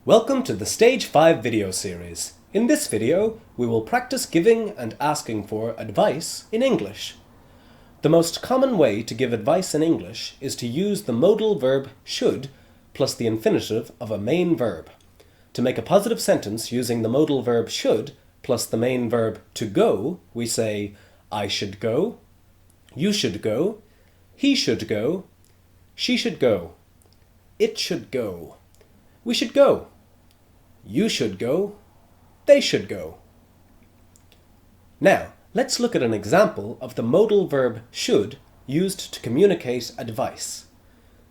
Welcome to the Stage 5 video series. In this video, we will practice giving and asking for advice in English. The most common way to give advice in English is to use the modal verb should plus the infinitive of a main verb. To make a positive sentence using the modal verb should plus the main verb to go, we say, I should go, you should go, he should go, she should go, it should go, we should go, you should go, they should go. Now, let's look at an example of the modal verb should used to communicate advice.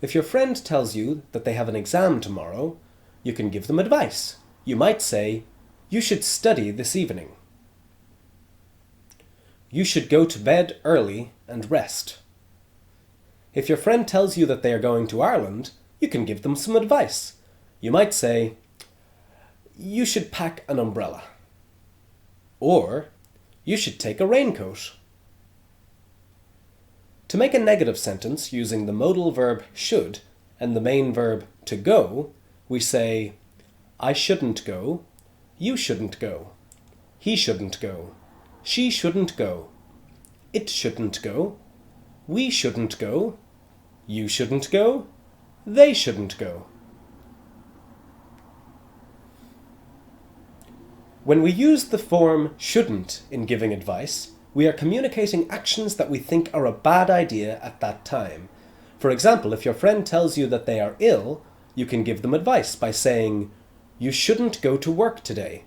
If your friend tells you that they have an exam tomorrow, you can give them advice. You might say, you should study this evening. You should go to bed early and rest. If your friend tells you that they are going to Ireland, you can give them some advice. You might say, you should pack an umbrella. Or, you should take a raincoat. To make a negative sentence using the modal verb should and the main verb to go, we say, I shouldn't go, you shouldn't go, he shouldn't go, she shouldn't go, it shouldn't go, we shouldn't go, you shouldn't go, they shouldn't go. When we use the form shouldn't in giving advice, we are communicating actions that we think are a bad idea at that time. For example, if your friend tells you that they are ill, you can give them advice by saying, you shouldn't go to work today.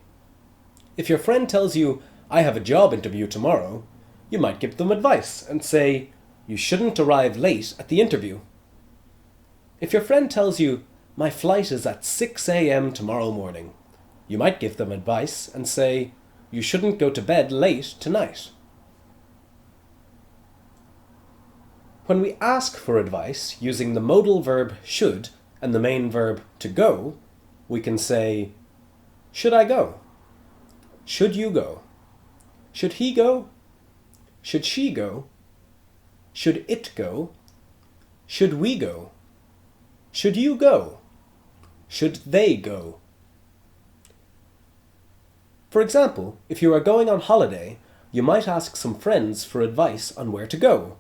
If your friend tells you, I have a job interview tomorrow, you might give them advice and say, you shouldn't arrive late at the interview. If your friend tells you, my flight is at 6 a.m. tomorrow morning, you might give them advice and say, you shouldn't go to bed late tonight. When we ask for advice using the modal verb should and the main verb to go, we can say, should I go? Should you go? Should he go? Should she go? Should it go? Should we go? Should you go? Should they go? For example, if you are going on holiday, you might ask some friends for advice on where to go.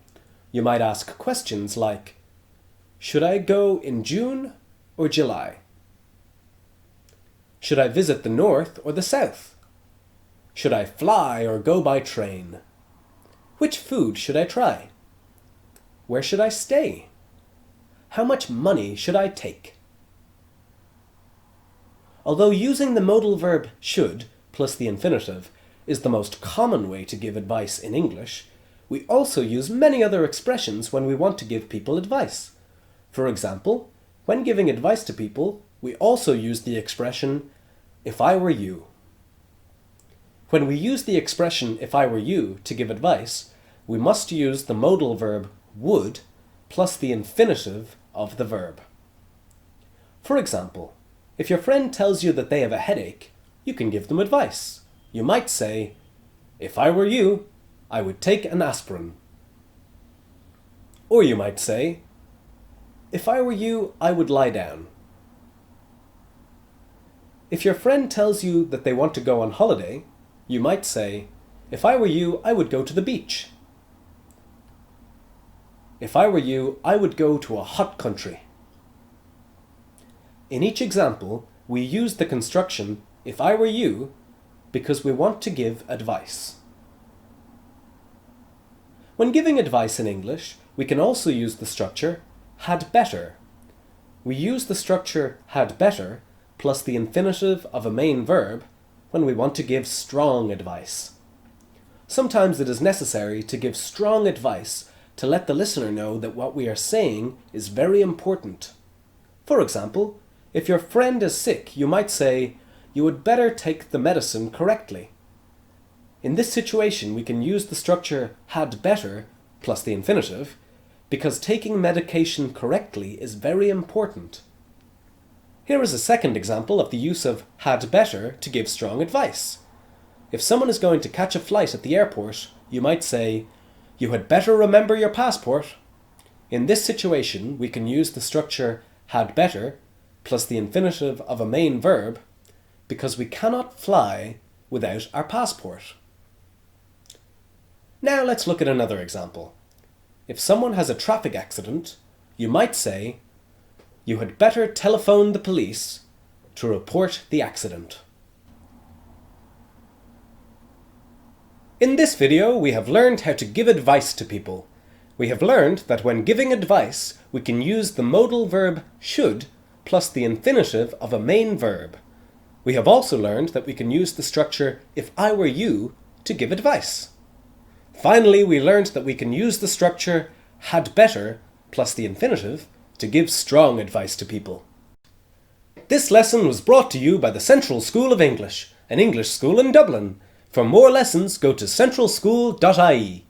You might ask questions like, should I go in June or July? Should I visit the north or the south? Should I fly or go by train? Which food should I try? Where should I stay? How much money should I take? Although using the modal verb should plus the infinitive is the most common way to give advice in English, we also use many other expressions when we want to give people advice. For example, when giving advice to people, we also use the expression, if I were you. When we use the expression, if I were you, to give advice, we must use the modal verb would plus the infinitive of the verb. For example, if your friend tells you that they have a headache, you can give them advice. You might say, if I were you, I would take an aspirin. Or you might say, if I were you, I would lie down. If your friend tells you that they want to go on holiday, you might say, if I were you, I would go to the beach. If I were you, I would go to a hot country. In each example, we use the construction, if I were you, because we want to give advice. When giving advice in English, we can also use the structure had better. We use the structure had better plus the infinitive of a main verb when we want to give strong advice. Sometimes it is necessary to give strong advice to let the listener know that what we are saying is very important. For example, if your friend is sick, you might say, you would better take the medicine correctly. In this situation, we can use the structure had better plus the infinitive because taking medication correctly is very important. Here is a second example of the use of had better to give strong advice. If someone is going to catch a flight at the airport, you might say, you had better remember your passport. In this situation, we can use the structure had better plus the infinitive of a main verb because we cannot fly without our passport. Now let's look at another example. If someone has a traffic accident, you might say, "You had better telephone the police to report the accident." In this video, we have learned how to give advice to people. We have learned that when giving advice, we can use the modal verb should plus the infinitive of a main verb. We have also learned that we can use the structure "if I were you" to give advice. Finally, we learned that we can use the structure "had better" plus the infinitive to give strong advice to people. This lesson was brought to you by the Central School of English, an English school in Dublin. For more lessons, go to centralschool.ie.